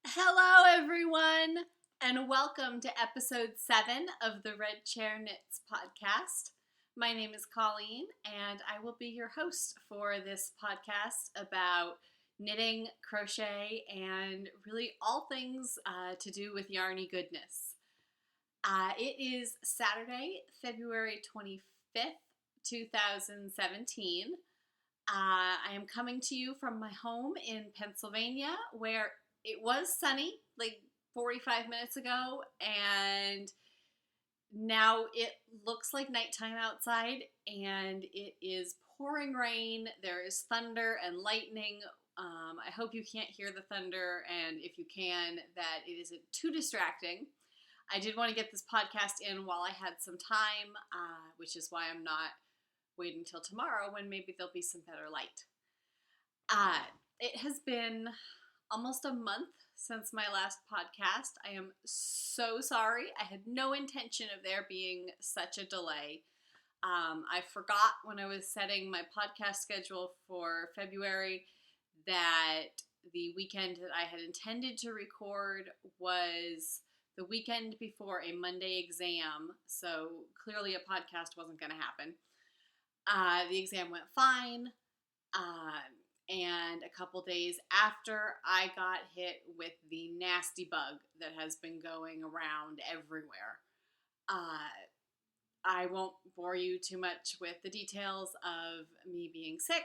Hello, everyone, and welcome to episode 7 of the Red Chair Knits podcast. My name is Colleen, and I will be your host for this podcast about knitting, crochet, and really all things to do with yarny goodness. It is Saturday, February 25th, 2017. I am coming to you from my home in Pennsylvania, where it was sunny like 45 minutes ago, and now it looks like nighttime outside, and it is pouring rain. There is thunder and lightning. I hope you can't hear the thunder, and if you can, that it isn't too distracting. I did want to get this podcast in while I had some time, which is why I'm not waiting until tomorrow when maybe there'll be some better light. It has been almost a month since my last podcast. I am so sorry. I had no intention of there being such a delay. I forgot when I was setting my podcast schedule for February that the weekend that I had intended to record was the weekend before a Monday exam, so clearly a podcast wasn't going to happen. The exam went fine, and a couple days after, I got hit with the nasty bug that has been going around everywhere. I won't bore you too much with the details of me being sick.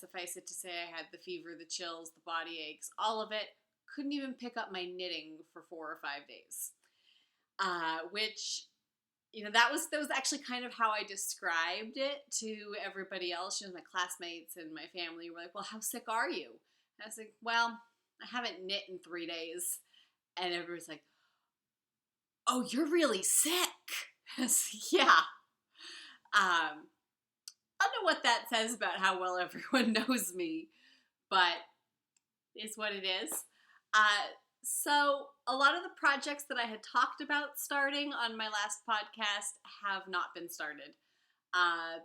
Suffice it to say, I had the fever, the chills, the body aches, all of it. Couldn't even pick up my knitting for 4 or 5 days, which, you know, that was actually kind of how I described it to everybody else. You know, my classmates and my family were like, well, how sick are you? And I was like, well, I haven't knit in 3 days. And everybody's like, oh, you're really sick. I was like, yeah. I don't know what that says about how well everyone knows me, but it's what it is. So a lot of the projects that I had talked about starting on my last podcast have not been started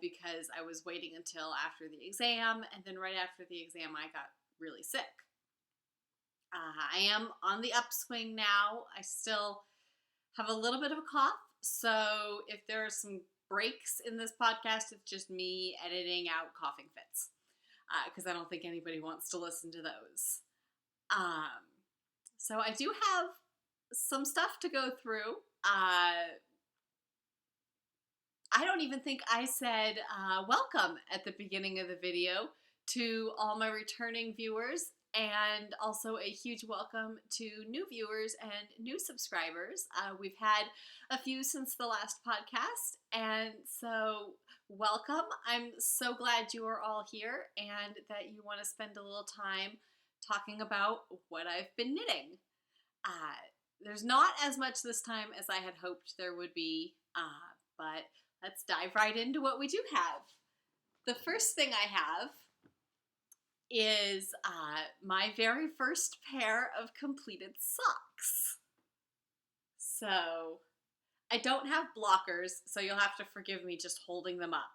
because I was waiting until after the exam, and then right after the exam I got really sick. I am on the upswing now. I still have a little bit of a cough, so if there are some breaks in this podcast, it's just me editing out coughing fits because I don't think anybody wants to listen to those. So I do have some stuff to go through. I don't even think I said welcome at the beginning of the video to all my returning viewers, and also a huge welcome to new viewers and new subscribers. We've had a few since the last podcast, and so welcome. I'm so glad you are all here and that you want to spend a little time talking about what I've been knitting. There's not as much this time as I had hoped there would be, but let's dive right into what we do have. The first thing I have is my very first pair of completed socks. So I don't have blockers, so you'll have to forgive me just holding them up.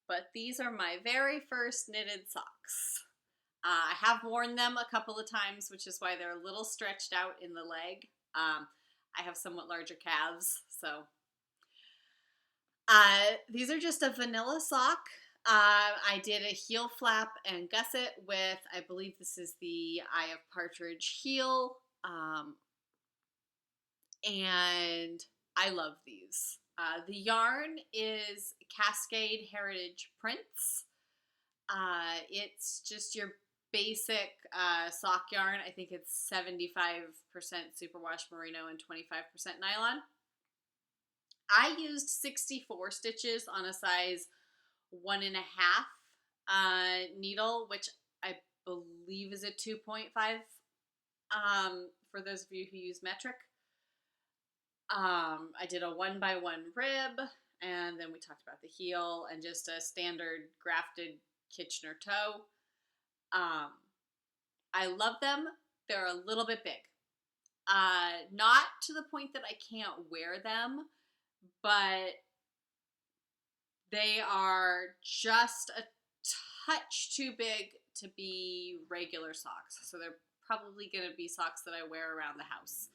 But these are my very first knitted socks. I have worn them a couple of times, which is why they're a little stretched out in the leg. I have somewhat larger calves, so. These are just a vanilla sock. I did a heel flap and gusset with, I believe this is the Eye of Partridge heel. And I love these. The yarn is Cascade Heritage Prints. It's just your basic sock yarn. I think it's 75% superwash merino and 25% nylon. I used 64 stitches on a size 1.5 needle, which I believe is a 2.5 for those of you who use metric. I did a 1x1 rib, and then we talked about the heel and just a standard grafted Kitchener toe. I love them. They're a little bit big. Not to the point that I can't wear them, but they are just a touch too big to be regular socks. So they're probably going to be socks that I wear around the house.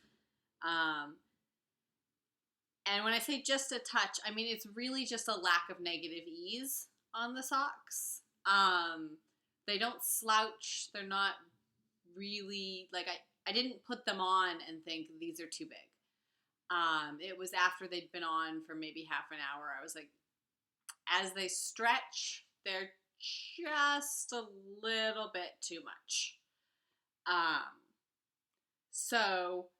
And when I say just a touch, I mean it's really just a lack of negative ease on the socks. They don't slouch. They're not really, like, I didn't put them on and think these are too big. It was after they'd been on for maybe half an hour. I was like, as they stretch, they're just a little bit too much. So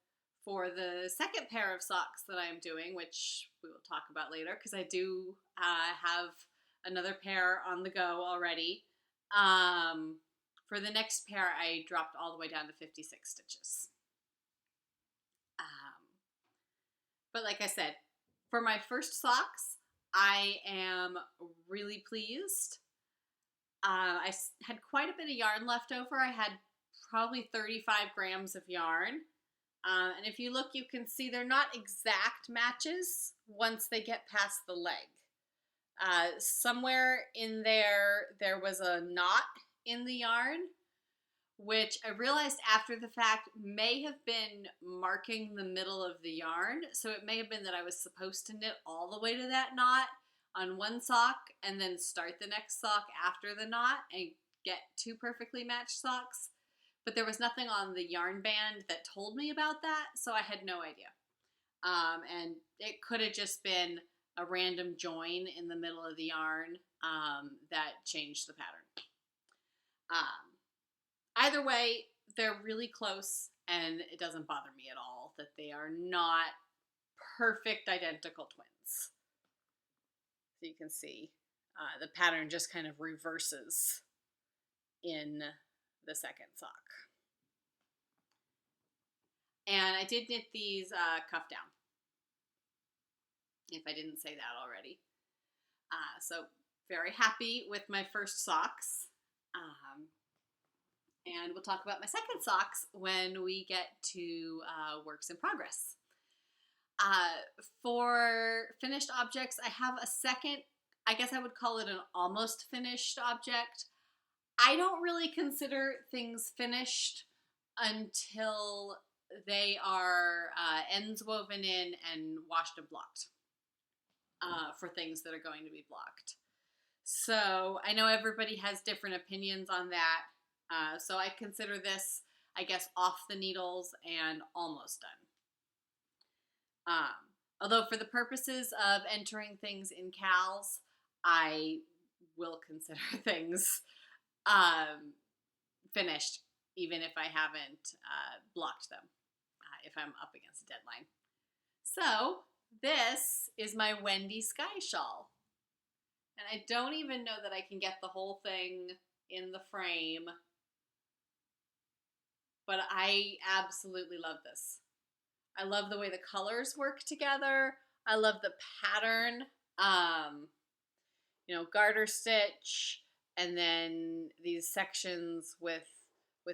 for the second pair of socks that I'm doing, which we will talk about later, because I do have another pair on the go already. For the next pair, I dropped all the way down to 56 stitches. But like I said, for my first socks, I am really pleased. I had quite a bit of yarn left over. I had probably 35 grams of yarn. And if you look, you can see they're not exact matches once they get past the leg. Somewhere in there was a knot in the yarn, which I realized after the fact may have been marking the middle of the yarn. So it may have been that I was supposed to knit all the way to that knot on one sock and then start the next sock after the knot and get two perfectly matched socks. But there was nothing on the yarn band that told me about that, so I had no idea. And it could have just been a random join in the middle of the yarn that changed the pattern. Either way, they're really close, and it doesn't bother me at all that they are not perfect identical twins. So you can see the pattern just kind of reverses in the second sock. And I did knit these cuff down, if I didn't say that already. So very happy with my first socks. And we'll talk about my second socks when we get to works in progress. For finished objects, I have a second, I guess I would call it an almost finished object. I don't really consider things finished until they are ends woven in and washed and blocked for things that are going to be blocked. So I know everybody has different opinions on that. So I consider this, I guess, off the needles and almost done. Although for the purposes of entering things in cals, I will consider things finished, even if I haven't blocked them, if I'm up against a deadline. So this is my Wendy Sky Shawl. And I don't even know that I can get the whole thing in the frame, but I absolutely love this. I love the way the colors work together. I love the pattern, garter stitch, and then these sections with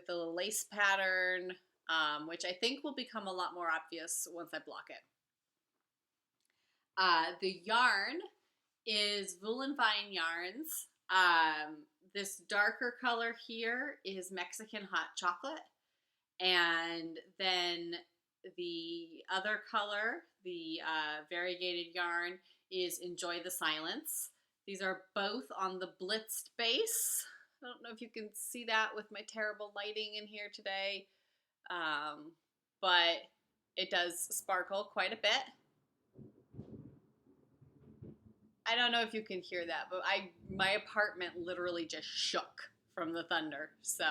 the lace pattern, which I think will become a lot more obvious once I block it. The yarn is Voolenvine Yarns. This darker color here is Mexican hot chocolate. And then the other color, the variegated yarn, is Enjoy the Silence. These are both on the blitzed base. I don't know if you can see that with my terrible lighting in here today, but it does sparkle quite a bit. I don't know if you can hear that, but my apartment literally just shook from the thunder, so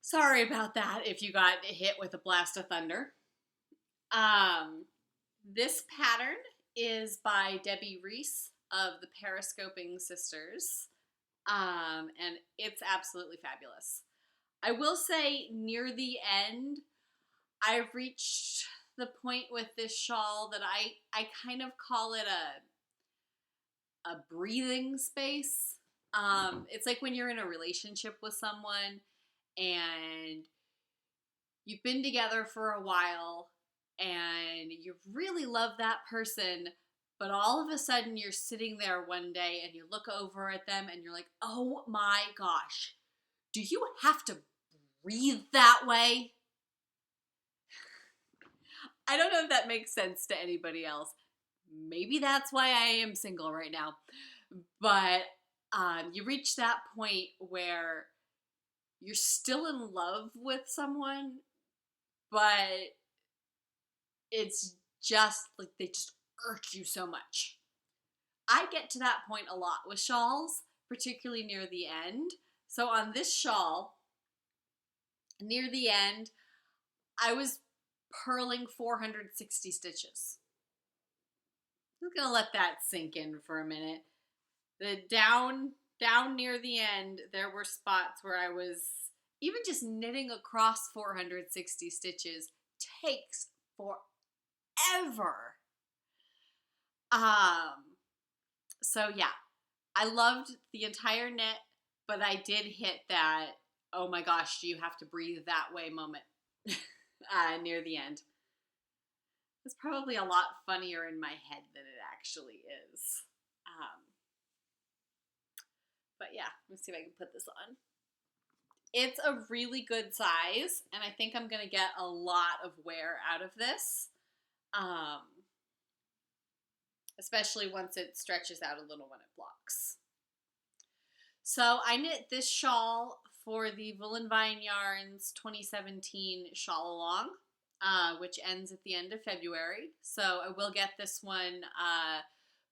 sorry about that if you got hit with a blast of thunder. This pattern is by Debby Reece of the Periscoping Sisters, and it's absolutely fabulous. I will say near the end, I've reached the point with this shawl that I kind of call it a breathing space. It's like when you're in a relationship with someone and you've been together for a while and you really love that person, But all of a sudden you're sitting there one day and you look over at them and you're like, oh my gosh, do you have to breathe that way? I don't know if that makes sense to anybody else. Maybe that's why I am single right now. But you reach that point where you're still in love with someone, but it's just like they just irk you so much. I get to that point a lot with shawls, particularly near the end. So on this shawl, near the end, I was purling 460 stitches. I'm gonna let that sink in for a minute. The down near the end, there were spots where I was even just knitting across 460 stitches takes forever. So yeah, I loved the entire knit, but I did hit that, oh my gosh, do you have to breathe that way moment near the end. It's probably a lot funnier in my head than it actually is. But yeah, let's see if I can put this on. It's a really good size, and I think I'm gonna get a lot of wear out of this. Especially once it stretches out a little when it blocks. So I knit this shawl for the Voolenvine Yarns 2017 Shawl Along, which ends at the end of February. So I will get this one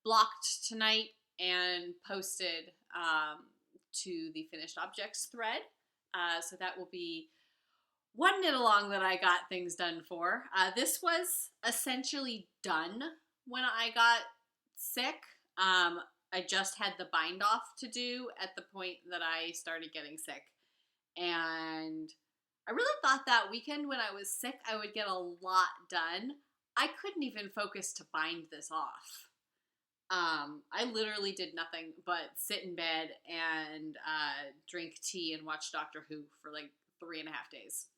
blocked tonight and posted to the finished objects thread. So that will be one knit along that I got things done for. This was essentially done when I got sick. I just had the bind off to do at the point that I started getting sick. And I really thought that weekend when I was sick, I would get a lot done. I couldn't even focus to bind this off. I literally did nothing but sit in bed and drink tea and watch Doctor Who for like 3.5 days.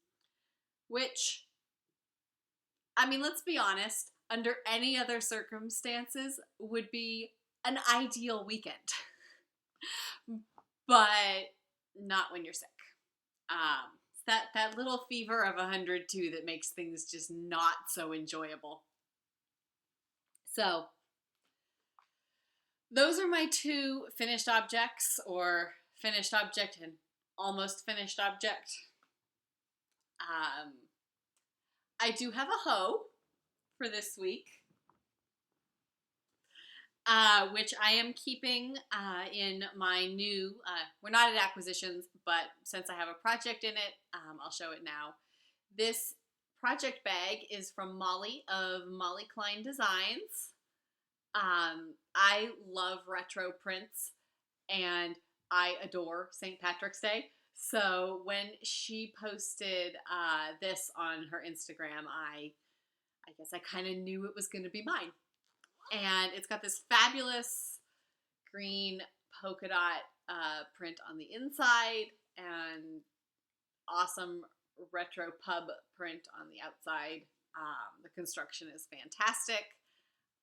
Which, I mean, let's be honest, under any other circumstances would be an ideal weekend. But not when you're sick. It's that little fever of 102 that makes things just not so enjoyable. So those are my two finished objects, or finished object and almost finished object. I do have a hoe for this week, which I am keeping in my new, we're not at acquisitions, but since I have a project in it, I'll show it now. This project bag is from Molly of Molly Klein Designs. I love retro prints and I adore St. Patrick's Day. So when she posted this on her Instagram, I guess I kind of knew it was going to be mine. And it's got this fabulous green polka dot print on the inside and awesome retro pub print on the outside. The construction is fantastic.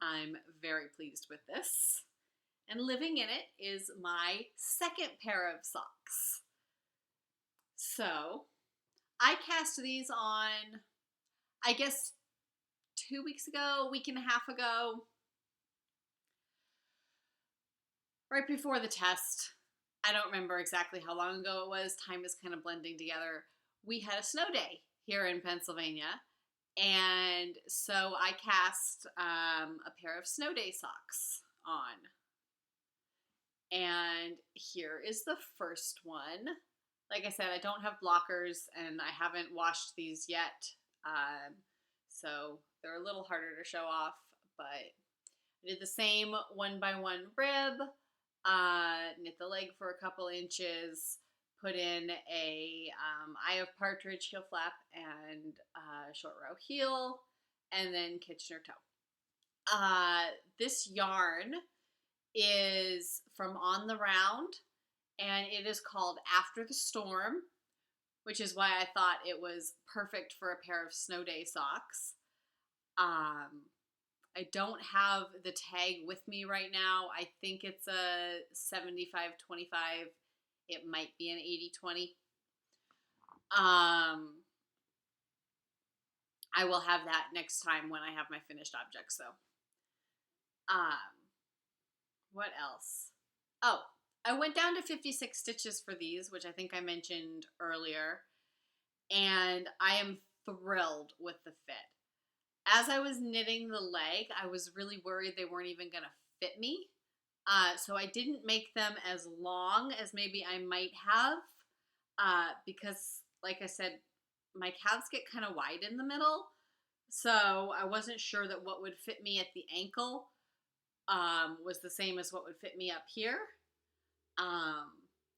I'm very pleased with this. And living in it is my second pair of socks. So I cast these on, I guess, 2 weeks ago, a week and a half ago, right before the test. I don't remember exactly how long ago it was. Time is kind of blending together. We had a snow day here in Pennsylvania. And so I cast a pair of snow day socks on. And here is the first one. Like I said, I don't have blockers and I haven't washed these yet. So they're a little harder to show off, but I did the same 1x1 rib, knit the leg for a couple inches, put in a Eye of Partridge heel flap and short row heel, and then Kitchener toe. This yarn is from OnTheRound, and it is called After the Storm, which is why I thought it was perfect for a pair of snow day socks. I don't have the tag with me right now. I think it's a 75-25. It might be an 80-20. I will have that next time when I have my finished objects, though. What else? Oh, I went down to 56 stitches for these, which I think I mentioned earlier, and I am thrilled with the fit. As I was knitting the leg, I was really worried they weren't even going to fit me. So I didn't make them as long as maybe I might have, because, like I said, my calves get kind of wide in the middle. So I wasn't sure that what would fit me at the ankle was the same as what would fit me up here.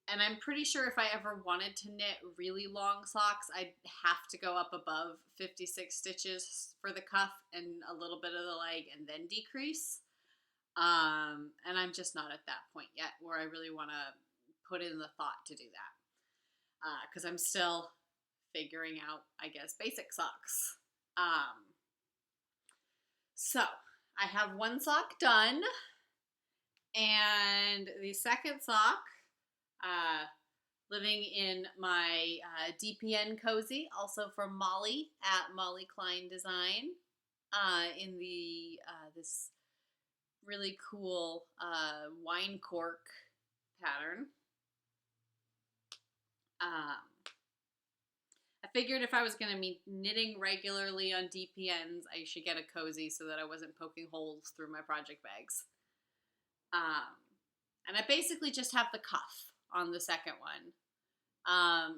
And I'm pretty sure if I ever wanted to knit really long socks, I'd have to go up above 56 stitches for the cuff and a little bit of the leg and then decrease. And I'm just not at that point yet where I really want to put in the thought to do that. Because I'm still figuring out, I guess, basic socks. So I have one sock done, and the second sock, living in my DPN cozy, also from Molly at Molly Klein Design, in the this really cool wine cork pattern. I figured if I was going to be knitting regularly on DPNs, I should get a cozy so that I wasn't poking holes through my project bags. And I basically just have the cuff on the second one.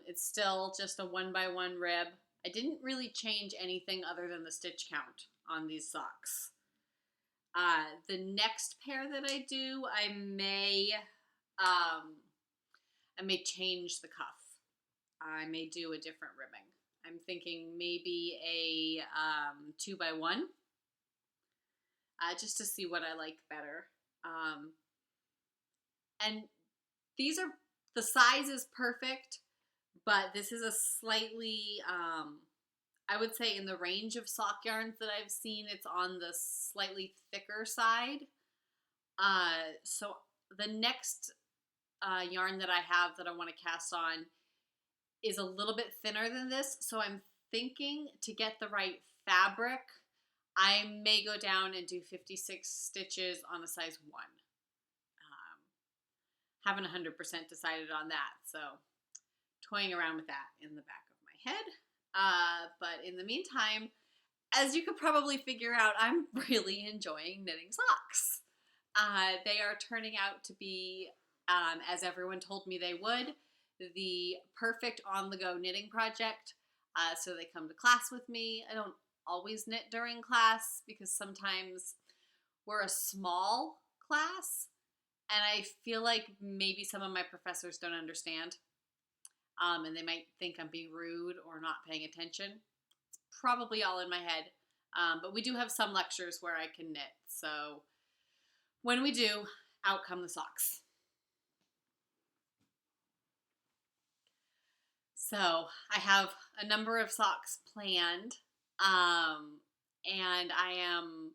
It's still just a 1x1 rib. I didn't really change anything other than the stitch count on these socks. The next pair that I do, I may change the cuff. I may do a different ribbing. I'm thinking maybe a 2x1, just to see what I like better. And these are, the size is perfect, but this is a slightly, I would say in the range of sock yarns that I've seen, it's on the slightly thicker side. So the next yarn that I have that I want to cast on is a little bit thinner than this, so I'm thinking to get the right fabric, I may go down and do 56 stitches on a size 1. Haven't 100% decided on that, so toying around with that in the back of my head. But in the meantime, as you could probably figure out, I'm really enjoying knitting socks. They are turning out to be, as everyone told me they would, the perfect on-the-go knitting project. So they come to class with me. I don't always knit during class because sometimes we're a small class and I feel like maybe some of my professors don't understand. And they might think I'm being rude or not paying attention. It's probably all in my head. But we do have some lectures where I can knit. So when we do, out come the socks. So I have a number of socks planned, and I'm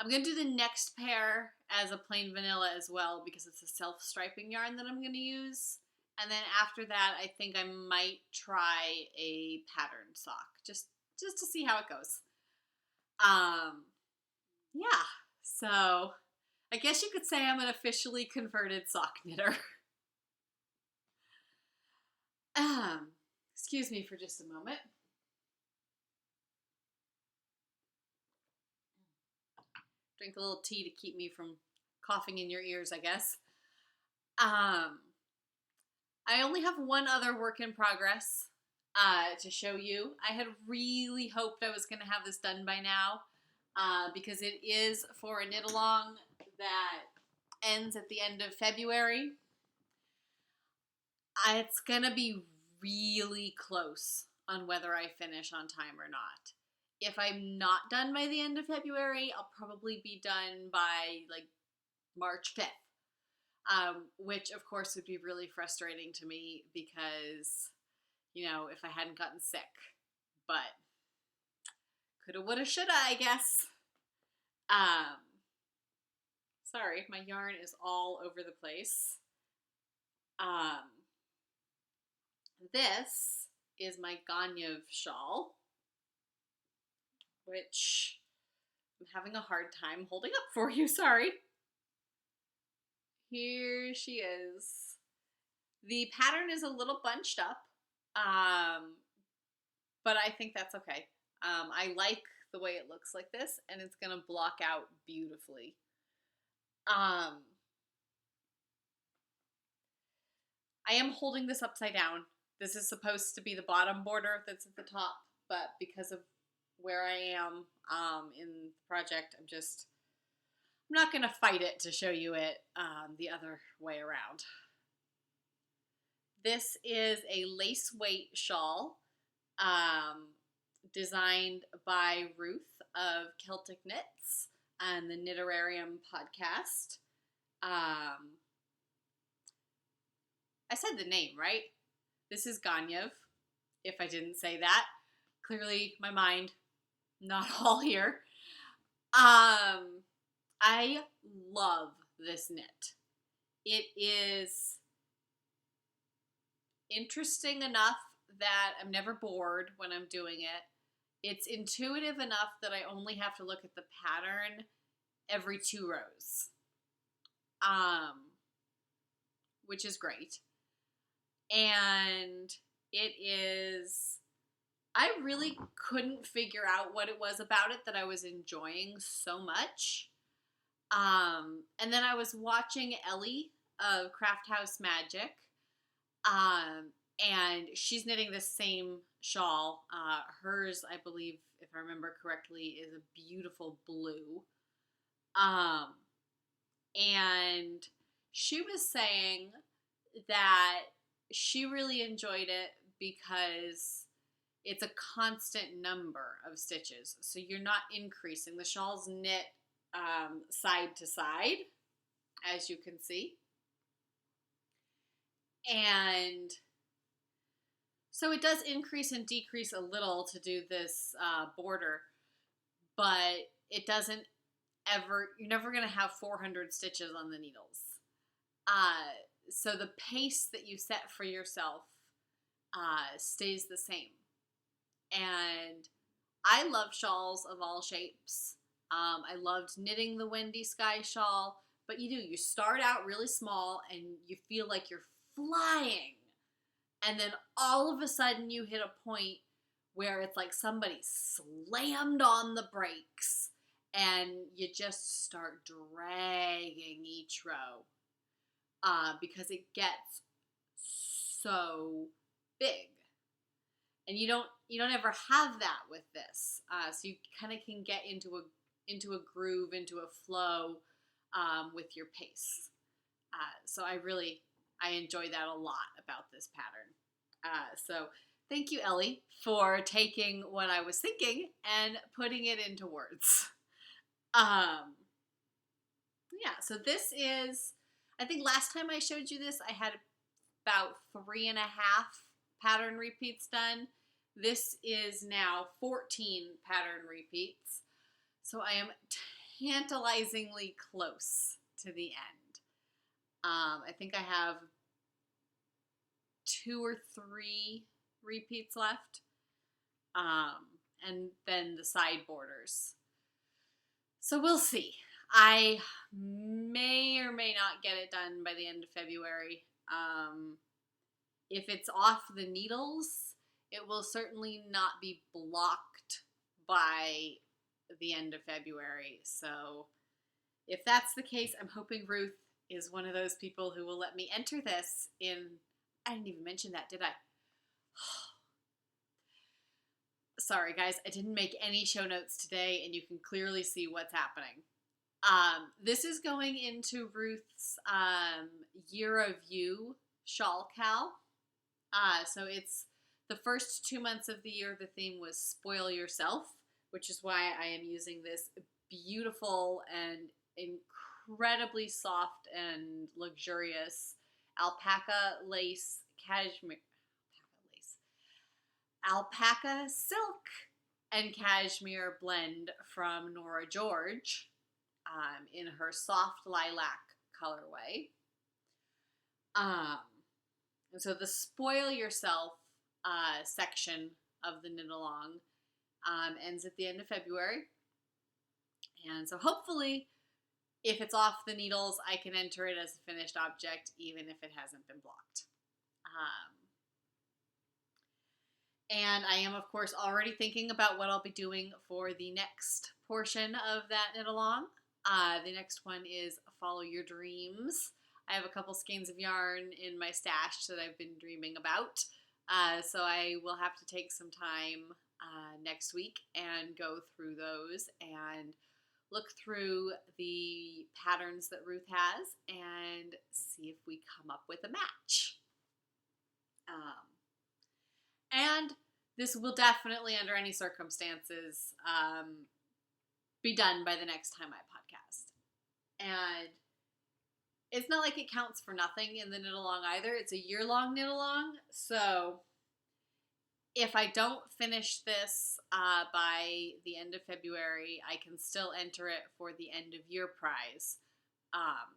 going to do the next pair as a plain vanilla as well because it's a self-striping yarn that I'm going to use. And then after that, I think I might try a patterned sock just to see how it goes. Yeah, so I guess you could say I'm an officially converted sock knitter. Excuse me for just a moment. Drink a little tea to keep me from coughing in your ears, I guess. I only have one other work in progress to show you. I had really hoped I was going to have this done by now because it is for a knit-along that ends at the end of February. It's going to be really close on whether I finish on time or not. If I'm not done by the end of February, I'll probably be done by like March 5th, which of course would be really frustrating to me because, you know, if I hadn't gotten sick, but coulda, woulda, shoulda, I guess. Sorry, my yarn is all over the place. This is my Gaineamh shawl, which I'm having a hard time holding up for you, sorry. Here she is. The pattern is a little bunched up, but I think that's okay. I like the way it looks like this, and it's gonna block out beautifully. I am holding this upside down. This is supposed to be the bottom border that's at the top, but because of where I am in the project, I'm not going to fight it to show you it the other way around. This is a lace weight shawl designed by Ruth of Celtic Knits and the Knitterarium podcast. I said the name, right? This is Gaineamh, if I didn't say that. Clearly, my mind, not all here. I love this knit. It is interesting enough that I'm never bored when I'm doing it. It's intuitive enough that I only have to look at the pattern every 2 rows, which is great. And it is, I really couldn't figure out what it was about it that I was enjoying so much. And then I was watching Ellie of Craft House Magic, and she's knitting the same shawl. Hers, I believe, if I remember correctly, is a beautiful blue. And she was saying that she really enjoyed it because it's a constant number of stitches. So you're not increasing. The shawl's knit side to side, as you can see. And so it does increase and decrease a little to do this border, but it doesn't ever, you're never going to have 400 stitches on the needles. So the pace that you set for yourself stays the same. And I love shawls of all shapes. I loved knitting the Wendy Sky shawl, but you start out really small and you feel like you're flying. And then all of a sudden you hit a point where it's like somebody slammed on the brakes and you just start dragging each row because it gets so big. And you don't ever have that with this. So you kind of can get into a groove, into a flow with your pace. So I enjoy that a lot about this pattern. So thank you, Ellie, for taking what I was thinking and putting it into words. Yeah, so this is, I think last time I showed you this, I had about 3.5 pattern repeats done. This is now 14 pattern repeats. So I am tantalizingly close to the end. I think I have 2 or 3 repeats left. And then the side borders. So we'll see. I may or may not get it done by the end of February. If it's off the needles, it will certainly not be blocked by the end of February. So if that's the case, I'm hoping Ruth is one of those people who will let me enter this in, I didn't even mention that, did I? Sorry guys, I didn't make any show notes today and you can clearly see what's happening. This is going into Ruth's Year of You shawl cow. So it's the first 2 months of the year. The theme was Spoil Yourself, which is why I am using this beautiful and incredibly soft and luxurious alpaca lace cashmere, alpaca silk and cashmere blend from Norah George. in her soft lilac colorway. And so the Spoil Yourself section of the knit along ends at the end of February. And so hopefully, if it's off the needles, I can enter it as a finished object, even if it hasn't been blocked. And I am, of course, already thinking about what I'll be doing for the next portion of that knit along. The next one is Follow Your Dreams. I have a couple skeins of yarn in my stash that I've been dreaming about. So I will have to take some time next week and go through those and look through the patterns that Ruth has and see if we come up with a match. And this will definitely, under any circumstances, be done by the next time I podcast. And it's not like it counts for nothing in the knit along either. It's a year-long knit along. So if I don't finish this by the end of February, I can still enter it for the end of year prize.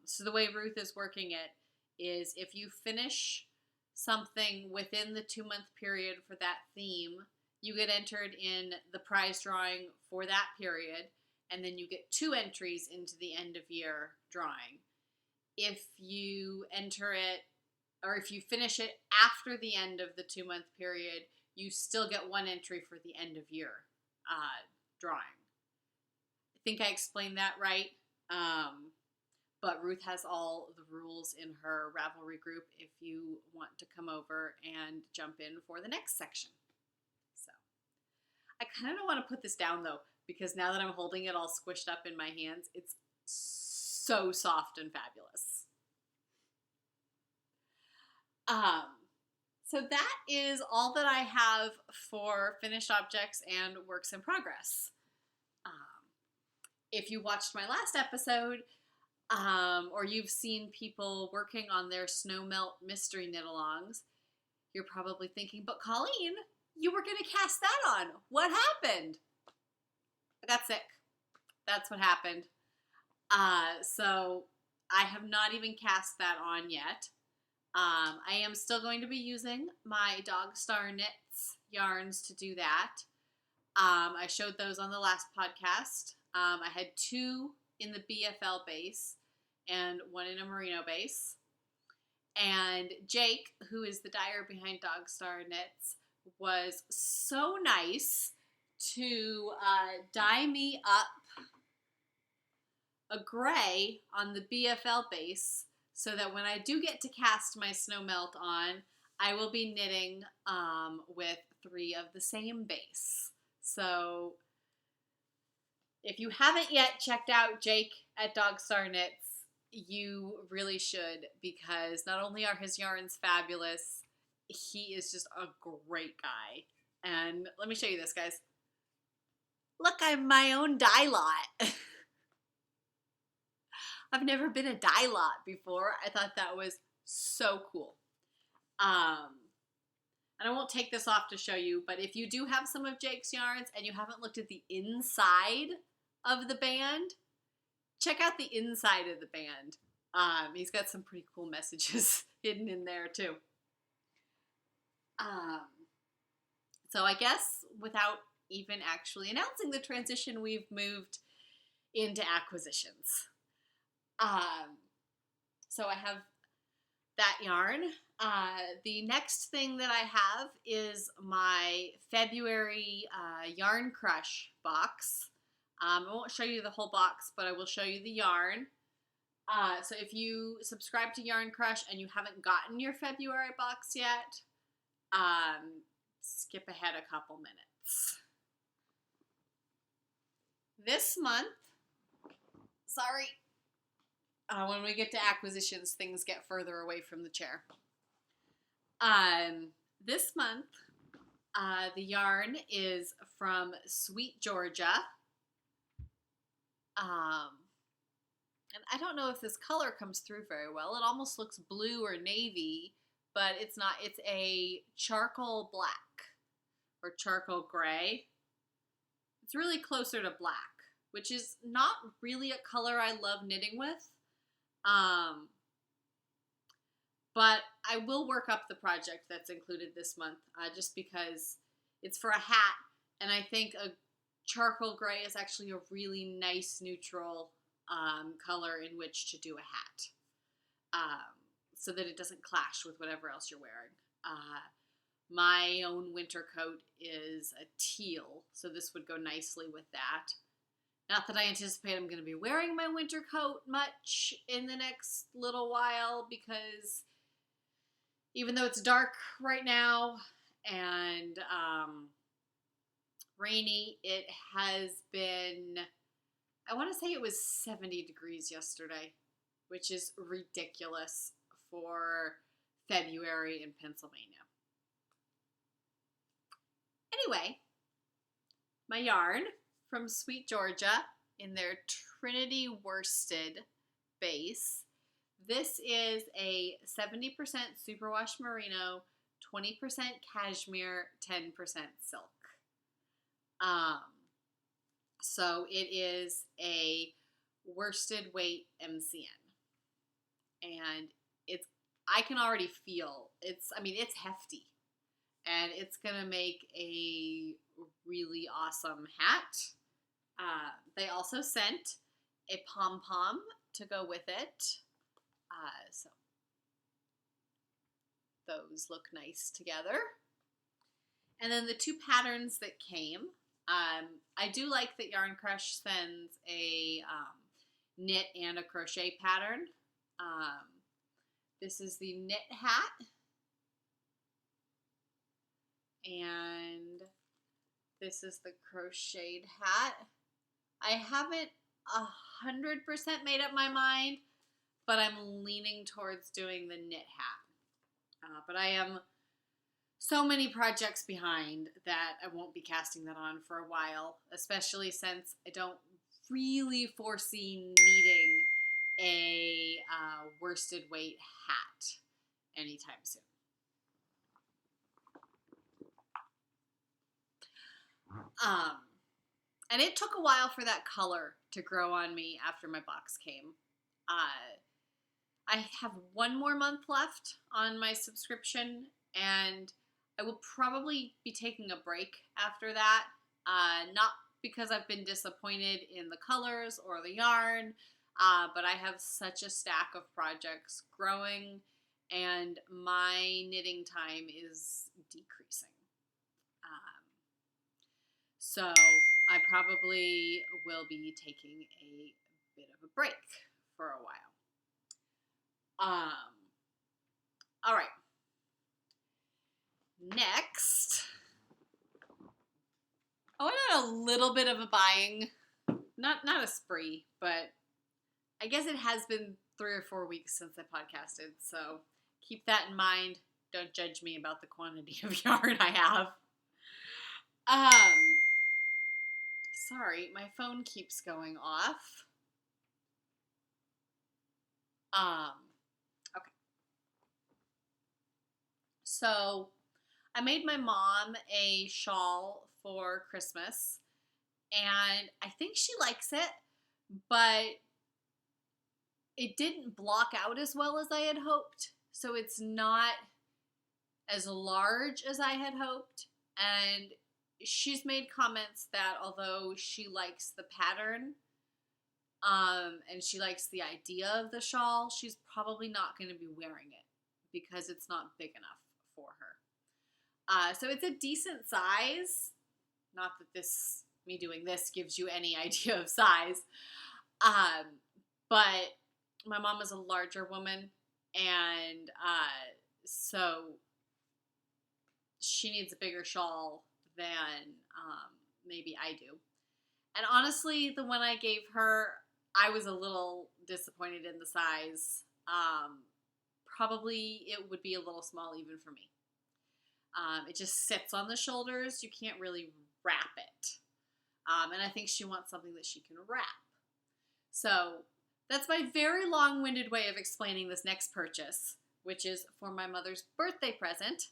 So the way Ruth is working it is if you finish something within the 2-month period for that theme, you get entered in the prize drawing for that period, and then you get 2 entries into the end of year drawing. If you enter it, or if you finish it after the end of the 2-month period, you still get 1 entry for the end of year drawing. I think I explained that right. But Ruth has all the rules in her Ravelry group if you want to come over and jump in for the next section. So I kind of don't want to put this down though, because now that I'm holding it all squished up in my hands, it's so soft and fabulous. So that is all that I have for finished objects and works in progress. If you watched my last episode, or you've seen people working on their snow melt mystery knit alongs, you're probably thinking, but Colleen, you were going to cast that on. What happened? I got sick. That's what happened. So I have not even cast that on yet. I am still going to be using my Dogstar Knits yarns to do that. I showed those on the last podcast. I had 2 in the BFL base and 1 in a merino base. And Jake, who is the dyer behind Dogstar Knits, was so nice to dye me up a gray on the BFL base so that when I do get to cast my snow melt on, I will be knitting with 3 of the same base. So if you haven't yet checked out Jake at Dogstar Knits, you really should, because not only are his yarns fabulous, he is just a great guy. And let me show you this, guys. Look, I'm my own dye lot. I've never been a dye lot before. I thought that was so cool. And I won't take this off to show you, but if you do have some of Jake's yarns and you haven't looked at the inside of the band, check out the inside of the band. He's got some pretty cool messages hidden in there too. So I guess without even actually announcing the transition, we've moved into acquisitions. So I have that yarn. The next thing that I have is my February Yarn Crush box. I won't show you the whole box, but I will show you the yarn. So if you subscribe to Yarn Crush and you haven't gotten your February box yet, skip ahead a couple minutes. This month, sorry, when we get to acquisitions, things get further away from the chair. This month, the yarn is from Sweet Georgia. And I don't know if this color comes through very well. It almost looks blue or navy, but it's not. It's a charcoal black or charcoal gray. It's really closer to black. which is not really a color I love knitting with. But I will work up the project that's included this month, just because it's for a hat, and I think a charcoal gray is actually a really nice neutral color in which to do a hat, so that it doesn't clash with whatever else you're wearing. My own winter coat is a teal, so this would go nicely with that. Not that I anticipate I'm going to be wearing my winter coat much in the next little while, because even though it's dark right now and rainy, it has been, I want to say it was 70 degrees yesterday, which is ridiculous for February in Pennsylvania. Anyway, my yarn from Sweet Georgia in their Trinity worsted base. This is a 70% superwash merino, 20% cashmere, 10% silk. So it is a worsted weight MCN. And I can already feel, it's hefty. And it's going to make a really awesome hat. They also sent a pom-pom to go with it. So those look nice together. And then the two patterns that came, I do like that Yarn Crush sends a knit and a crochet pattern. This is the knit hat. And this is the crocheted hat. I haven't 100% made up my mind, but I'm leaning towards doing the knit hat. But I am so many projects behind that I won't be casting that on for a while, especially since I don't really foresee needing a worsted weight hat anytime soon. And it took a while for that color to grow on me after my box came. I have one more month left on my subscription, and I will probably be taking a break after that. Not because I've been disappointed in the colors or the yarn, but I have such a stack of projects growing, and my knitting time is decreasing. So I probably will be taking a bit of a break for a while. All right. Next, I went on a little bit of a buying, not a spree, but I guess it has been 3 or 4 weeks since I podcasted, so keep that in mind. Don't judge me about the quantity of yarn I have. Sorry, my phone keeps going off. Okay. So I made my mom a shawl for Christmas, and I think she likes it, but it didn't block out as well as I had hoped. So it's not as large as I had hoped, and she's made comments that although she likes the pattern, and she likes the idea of the shawl, she's probably not going to be wearing it because it's not big enough for her. So it's a decent size. Not that me doing this gives you any idea of size. But my mom is a larger woman, and so she needs a bigger shawl than maybe I do. And honestly, the one I gave her, I was a little disappointed in the size. Probably it would be a little small even for me. It just sits on the shoulders. You can't really wrap it. And I think she wants something that she can wrap. So that's my very long-winded way of explaining this next purchase, which is for my mother's birthday present.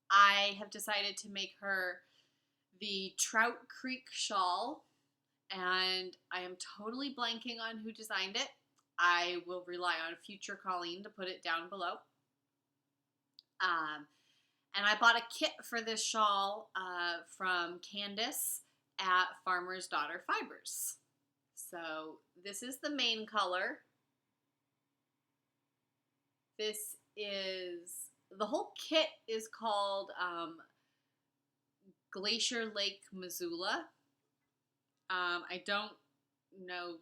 I have decided to make her the Trout Creek shawl and I am totally blanking on who designed it. I will rely on future Colleen to put it down below. And I bought a kit for this shawl from Candace at Farmer's Daughter Fibers. So this is the main color. This is, the whole kit is called Glacier Lake Missoula. I don't know,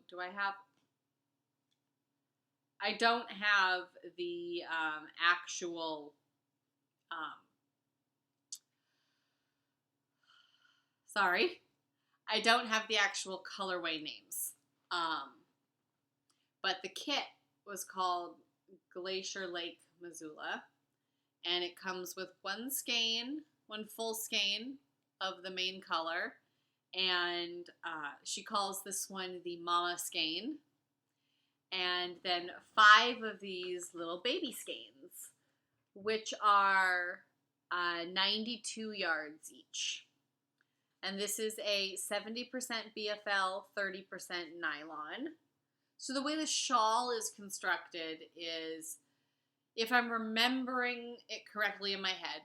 I don't have the actual, sorry, I don't have the actual colorway names. But the kit was called Glacier Lake Missoula, and it comes with one full skein of the main color, and she calls this one the Mama Skein, and then 5 of these little baby skeins, which are 92 yards each. And this is a 70% BFL, 30% nylon. So the way the shawl is constructed is, if I'm remembering it correctly in my head,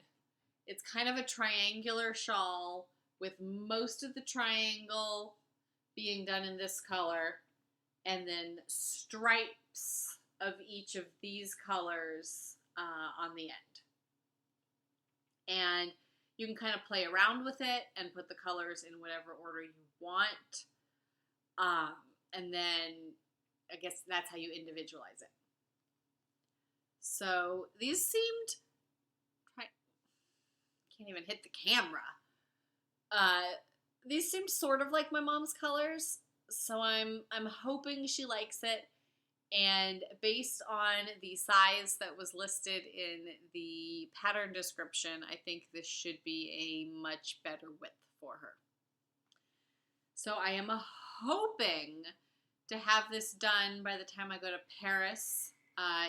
it's kind of a triangular shawl with most of the triangle being done in this color, and then stripes of each of these colors on the end. And you can kind of play around with it and put the colors in whatever order you want. And then I guess that's how you individualize it. So these seemed, can't even hit the camera. These seemed sort of like my mom's colors, so I'm hoping she likes it. And based on the size that was listed in the pattern description, I think this should be a much better width for her. So I am hoping to have this done by the time I go to Paris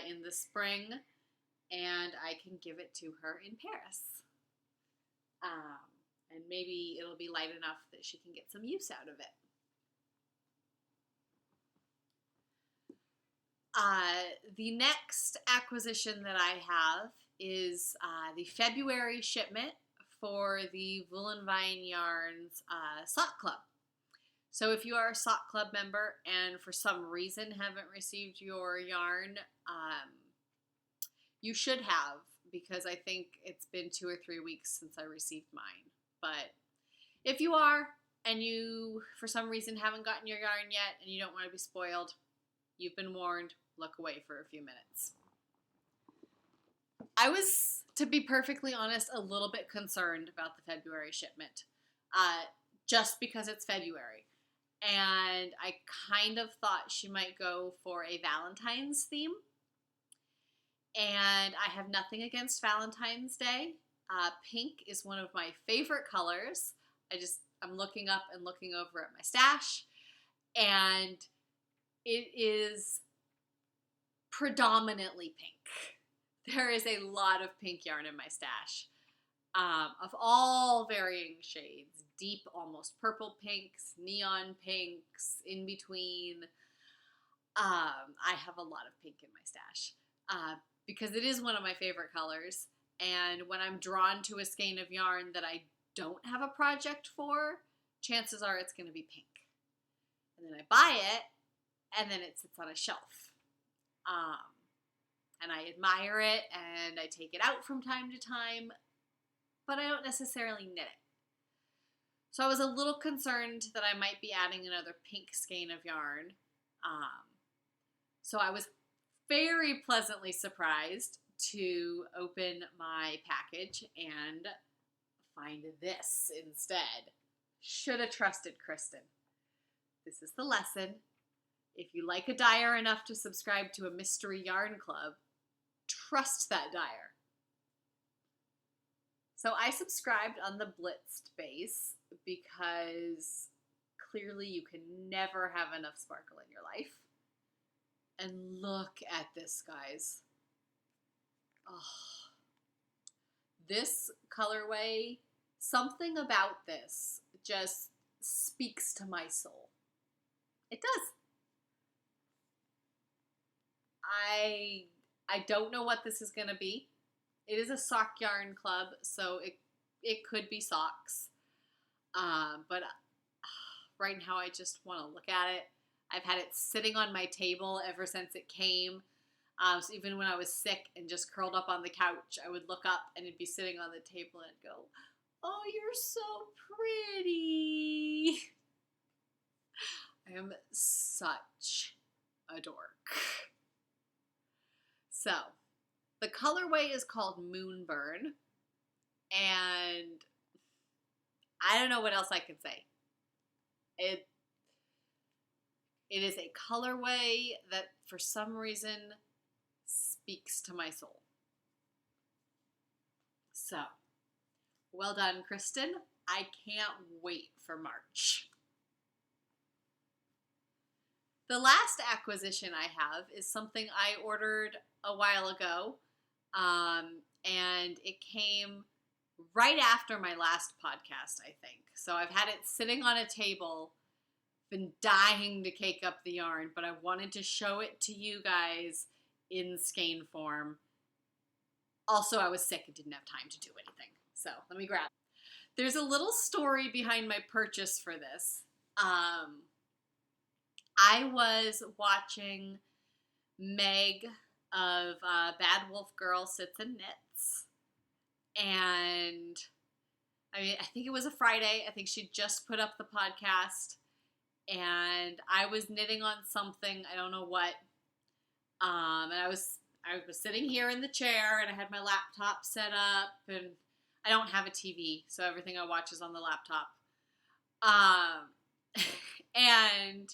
in the spring, and I can give it to her in Paris. And maybe it'll be light enough that she can get some use out of it. The next acquisition that I have is the February shipment for the Voolenvine Yarns Sock Club. So if you are a Sock Club member and for some reason haven't received your yarn, you should have, because I think it's been 2 or 3 weeks since I received mine. But if you are, and you for some reason haven't gotten your yarn yet and you don't want to be spoiled, you've been warned. Look away for a few minutes. I was, to be perfectly honest, a little bit concerned about the February shipment, just because it's February. And I kind of thought she might go for a Valentine's theme. And I have nothing against Valentine's Day. Pink is one of my favorite colors. I'm looking up and looking over at my stash, and it is predominantly pink. There is a lot of pink yarn in my stash, of all varying shades. Deep, almost purple pinks, neon pinks, in between. I have a lot of pink in my stash, because it is one of my favorite colors, and when I'm drawn to a skein of yarn that I don't have a project for, chances are it's going to be pink. And then I buy it, and then it sits on a shelf. And I admire it, and I take it out from time to time, but I don't necessarily knit it. So I was a little concerned that I might be adding another pink skein of yarn. So I was very pleasantly surprised to open my package and find this instead. Should have trusted Kristen. This is the lesson. If you like a dyer enough to subscribe to a mystery yarn club, trust that dyer. So I subscribed on the blitzed base because clearly you can never have enough sparkle in your life. And look at this, guys. Oh, this colorway, something about this just speaks to my soul. It does. I don't know what this is going to be. It is a sock yarn club, so it could be socks. But right now I just want to look at it. I've had it sitting on my table ever since it came. So even when I was sick and just curled up on the couch, I would look up and it'd be sitting on the table and I'd go, "Oh, you're so pretty." I am such a dork. So, the colorway is called Moonburn, and I don't know what else I can say. It is a colorway that, for some reason, speaks to my soul. So, well done, Kristen. I can't wait for March. The last acquisition I have is something I ordered a while ago, and it came right after my last podcast, I think. So I've had it sitting on a table, been dying to cake up the yarn, but I wanted to show it to you guys in skein form. Also, I was sick and didn't have time to do anything. So let me grab it. There's a little story behind my purchase for this. I was watching Meg of Bad Wolf Girl Sits and Knits, and I think it was a Friday. I think she just put up the podcast, and I was knitting on something, I don't know what, and I was sitting here in the chair, and I had my laptop set up, and I don't have a TV, so everything I watch is on the laptop, and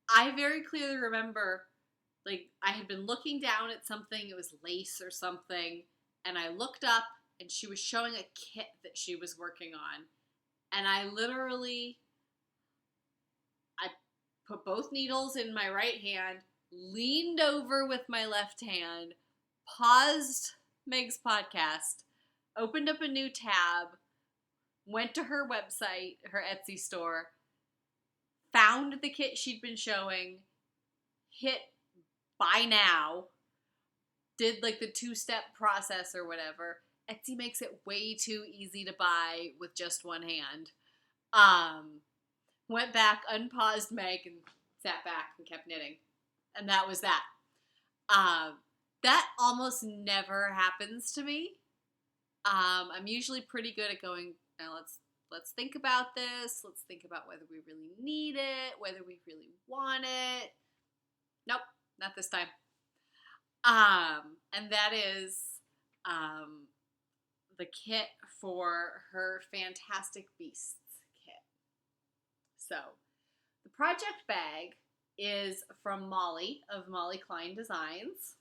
I very clearly remember, like, I had been looking down at something, it was lace or something, and I looked up, and she was showing a kit that she was working on, and I put both needles in my right hand, leaned over with my left hand, paused Meg's podcast, opened up a new tab, went to her website, her Etsy store, found the kit she'd been showing, hit buy now, did like the 2-step process or whatever. Etsy makes it way too easy to buy with just one hand. Went back, unpaused Meg, and sat back and kept knitting. And that was that. That almost never happens to me. I'm usually pretty good at going, now let's think about this. Let's think about whether we really need it, whether we really want it. Nope, not this time. And that is the kit for her Fantastic Beasts kit. So, the project bag is from Molly of Molly Klein Designs.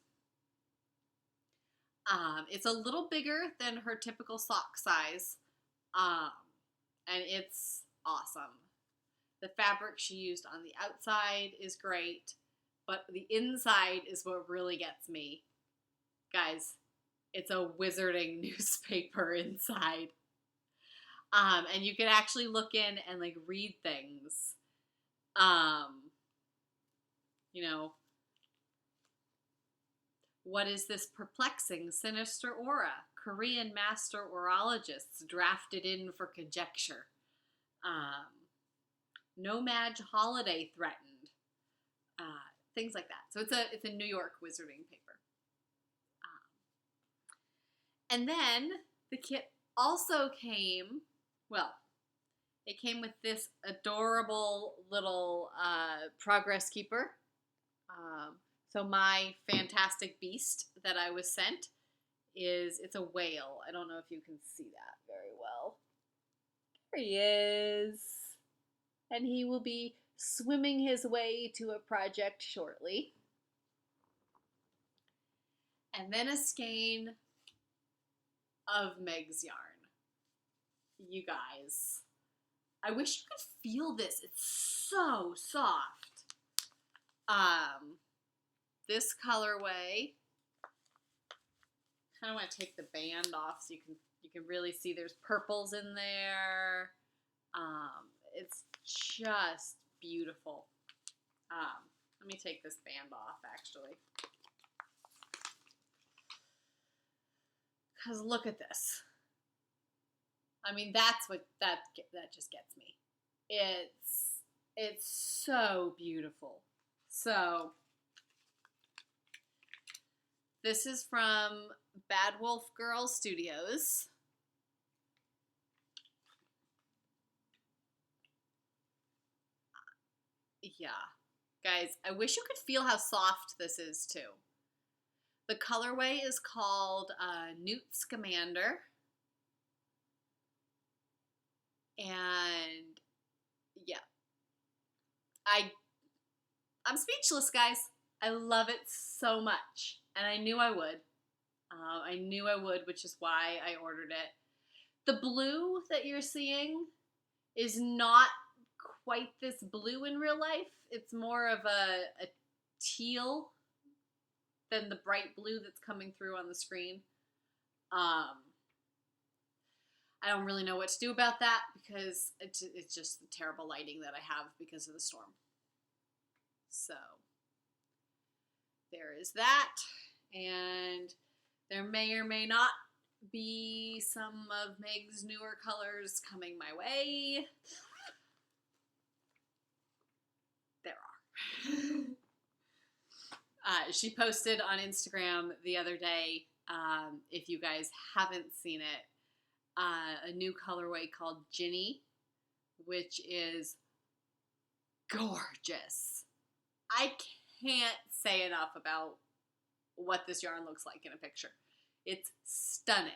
It's a little bigger than her typical sock size, and it's awesome. The fabric she used on the outside is great, but the inside is what really gets me. Guys, it's a wizarding newspaper inside. And you can actually look in and like read things. You know, what is this perplexing, sinister aura? Korean master orologists drafted in for conjecture. No Madge holiday threatened. Things like that. So it's a New York wizarding paper. And then the kit also came, well, it came with this adorable little progress keeper. So my Fantastic Beast that I was sent it's a whale. I don't know if you can see that very well. There he is. And he will be swimming his way to a project shortly. And then a skein of Meg's yarn. You guys, I wish you could feel this. It's so soft. This colorway, kind of want to take the band off so you can really see there's purples in there. It's just beautiful. Let me take this band off, actually. Because look at this. I mean, that's what, that just gets me. It's so beautiful. So, this is from Bad Wolf Girl Studios. Yeah. Guys, I wish you could feel how soft this is, too. The colorway is called Newt Scamander. And, yeah. I'm speechless, guys. I love it so much. And I knew I would. Which is why I ordered it. The blue that you're seeing is not quite this blue in real life. It's more of a teal than the bright blue that's coming through on the screen. I don't really know what to do about that because it's just the terrible lighting that I have because of the storm. So there is that, and there may or may not be some of Meg's newer colors coming my way. There are. She posted on Instagram the other day, if you guys haven't seen it, a new colorway called Ginny, which is gorgeous. I can't say enough about what this yarn looks like in a picture. It's stunning,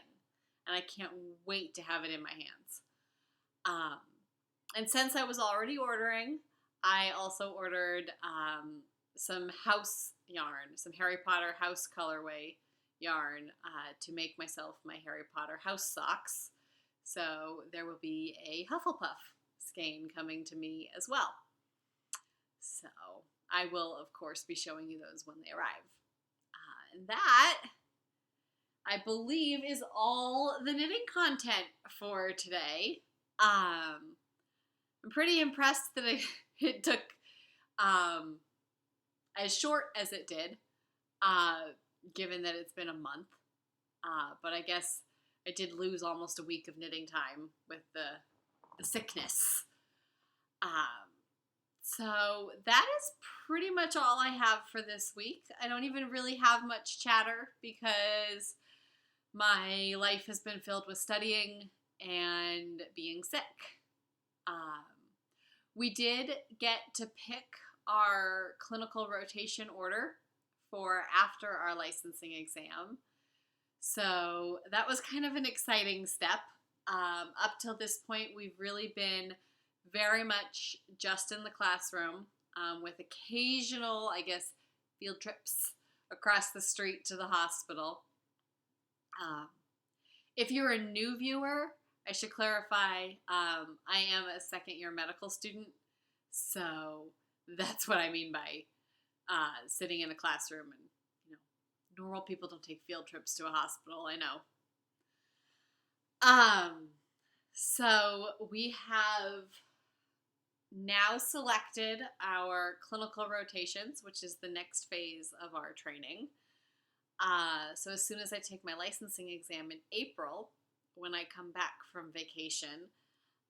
and I can't wait to have it in my hands. And since I was already ordering, I also ordered some house yarn, some Harry Potter house colorway yarn to make myself my Harry Potter house socks. So there will be a Hufflepuff skein coming to me as well. So I will, of course, be showing you those when they arrive. And that, I believe, is all the knitting content for today. I'm pretty impressed that it took as short as it did, given that it's been a month. But I guess I did lose almost a week of knitting time with the sickness. So that is pretty much all I have for this week. I don't even really have much chatter because my life has been filled with studying and being sick. We did get to pick our clinical rotation order for after our licensing exam. So that was kind of an exciting step. Up till this point, we've really been very much just in the classroom, with occasional, I guess, field trips across the street to the hospital. If you're a new viewer, I should clarify, I am a second-year medical student, so that's what I mean by sitting in a classroom. And, normal people don't take field trips to a hospital, I know. So we have now selected our clinical rotations, which is the next phase of our training. So as soon as I take my licensing exam in April, when I come back from vacation,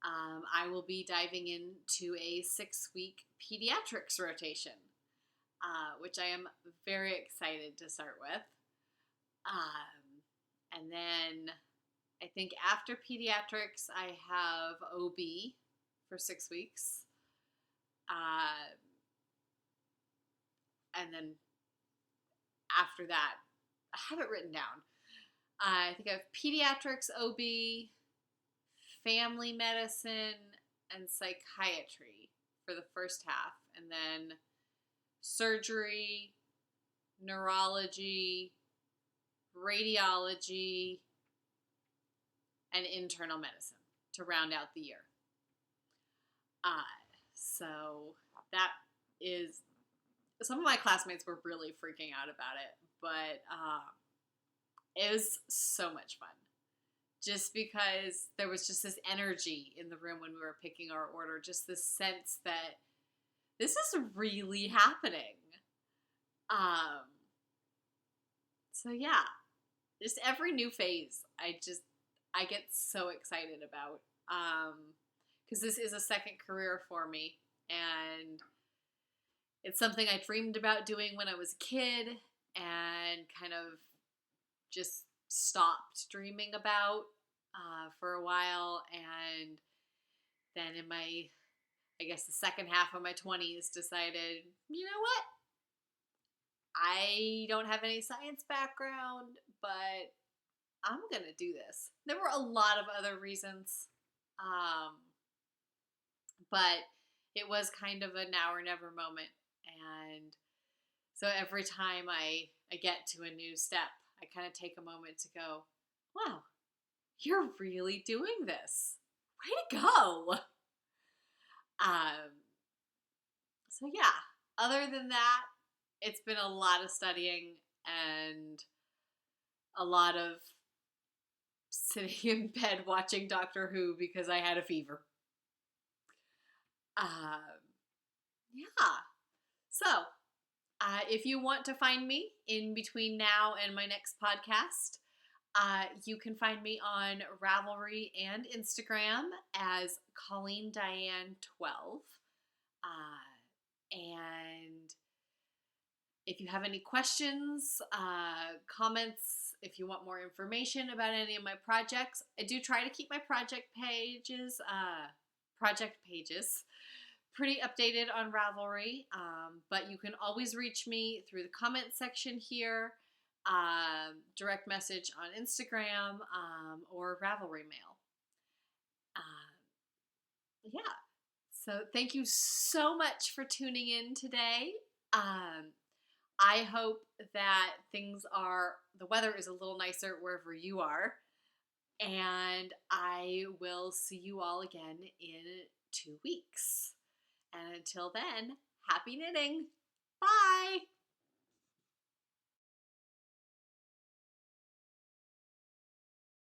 I will be diving into a 6-week pediatrics rotation, which I am very excited to start with. And then I think after pediatrics, I have OB for 6 weeks. And then after that, I have it written down. I think I have pediatrics, OB, family medicine, and psychiatry for the first half. And then surgery, neurology, radiology, and internal medicine to round out the year. So that is, some of my classmates were really freaking out about it, but it was so much fun. Just because there was just this energy in the room when we were picking our order, just this sense that this is really happening. So yeah, just every new phase, I get so excited about, because this is a second career for me, and it's something I dreamed about doing when I was a kid and kind of just stopped dreaming about for a while, and then in my, I guess, the second half of my 20s decided, you know what? I don't have any science background, but I'm going to do this. There were a lot of other reasons, but it was kind of a now or never moment. And so every time I get to a new step, I kind of take a moment to go, wow, you're really doing this. Way to go. So yeah, other than that, it's been a lot of studying and a lot of sitting in bed watching Doctor Who because I had a fever. Yeah. So, if you want to find me in between now and my next podcast, you can find me on Ravelry and Instagram as Colleen Diane 12. And if you have any questions, comments, if you want more information about any of my projects, I do try to keep my project pages pretty updated on Ravelry, but you can always reach me through the comment section here, direct message on Instagram, or Ravelry mail. Yeah. So thank you so much for tuning in today. I hope that the weather is a little nicer wherever you are. And I will see you all again in 2 weeks. And until then, happy knitting. Bye.